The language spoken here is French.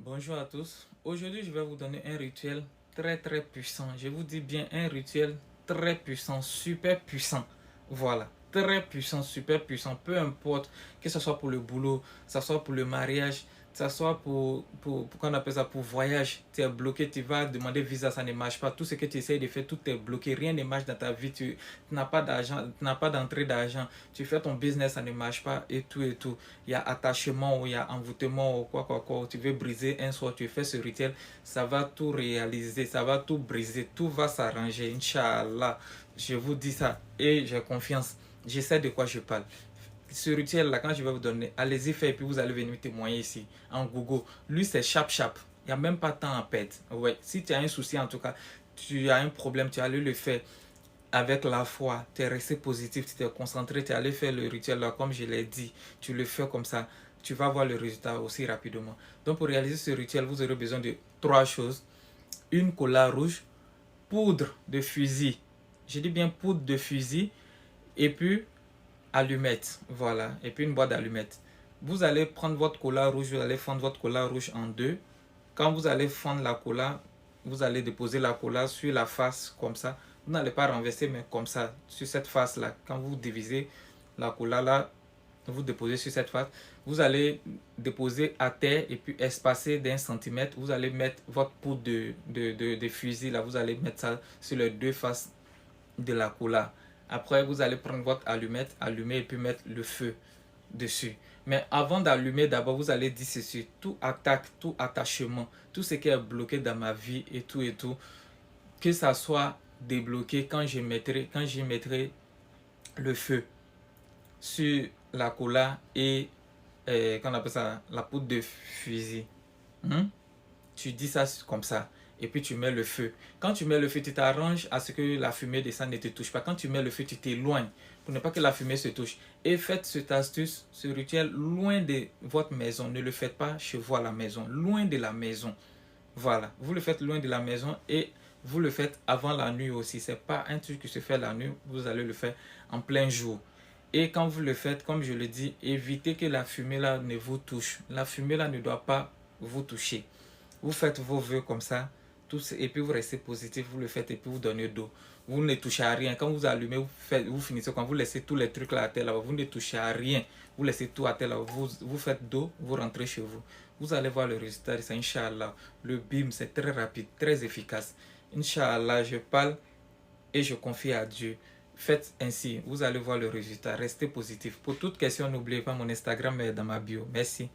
Bonjour à tous. Aujourd'hui, je vais vous donner un rituel très puissant. Je vous dis bien un rituel très puissant, super puissant. Voilà, très puissant, super puissant. Peu importe que ce soit pour le boulot, que ce soit pour le mariage, que ce soit pour qu'on appelle ça, pour voyage. Tu es bloqué, tu vas demander visa, ça ne marche pas. Tout ce que tu essayes de faire, tout est bloqué. Rien ne marche dans ta vie. Tu n'as pas d'argent, tu n'as pas d'entrée d'argent. Tu fais ton business, ça ne marche pas et tout et tout. Il y a attachement ou il y a envoûtement ou quoi. Tu veux briser un soir, tu fais ce rituel, ça va tout réaliser, ça va tout briser, tout va s'arranger, Inch'Allah. Je vous dis ça et j'ai confiance. Je sais de quoi je parle. Ce rituel-là, quand je vais vous donner, allez-y faire et puis vous allez venir témoigner ici, en Google. Lui, c'est chap. Il n'y a même pas de temps à perdre. Ouais. Si tu as un souci, en tout cas, tu as un problème, tu allais le faire avec la foi, tu es resté positif, tu t'es concentré, tu es allé faire le rituel là, comme je l'ai dit, tu le fais comme ça, tu vas voir le résultat aussi rapidement. Donc pour réaliser ce rituel, vous aurez besoin de trois choses. Une cola rouge, poudre de fusil, je dis bien poudre de fusil, et puis allumettes, voilà, et puis une boîte d'allumettes. Vous allez prendre votre cola rouge, vous allez fendre votre cola rouge en deux. Quand vous allez fendre la cola, vous allez déposer la cola sur la face comme ça. Vous n'allez pas renverser, mais comme ça, sur cette face-là. Quand vous divisez la cola là, vous déposez sur cette face. Vous allez déposer à terre et puis espacer d'1 centimètre. Vous allez mettre votre poudre de fusil là. Vous allez mettre ça sur les deux faces de la cola. Après, vous allez prendre votre allumette, allumer et puis mettre le feu dessus. Mais avant d'allumer, d'abord, vous allez dire ceci: tout attaque, tout attachement, tout ce qui est bloqué dans ma vie et tout, que ça soit débloqué quand j'y mettrai le feu sur la cola et qu'on appelle ça, la poudre de fusil. Hmm? Tu dis ça comme ça et puis tu mets le feu. Quand tu mets le feu, tu t'arranges à ce que la fumée descende ne te touche pas. Quand tu mets le feu, tu t'éloignes pour ne pas que la fumée se touche. Et faites cette astuce, ce rituel loin de votre maison. Ne le faites pas chez vous à la maison, loin de la maison. Voilà, vous le faites loin de la maison et vous le faites avant la nuit aussi. C'est pas un truc qui se fait la nuit, vous allez le faire en plein jour. Et quand vous le faites, comme je le dis, évitez que la fumée là ne vous touche. La fumée là ne doit pas vous toucher. Vous faites vos vœux comme ça, et puis vous restez positif, vous le faites et puis vous donnez d'eau. Vous ne touchez à rien. Quand vous allumez, vous finissez, quand vous laissez tous les trucs là à terre, là, vous ne touchez à rien. Vous laissez tout à terre, là, vous faites d'eau, vous rentrez chez vous. Vous allez voir le résultat de ça, Inch'Allah. Le BIM, c'est très rapide, très efficace. Inch'Allah, je parle et je confie à Dieu. Faites ainsi, vous allez voir le résultat. Restez positif. Pour toute question, n'oubliez pas mon Instagram est dans ma bio. Merci.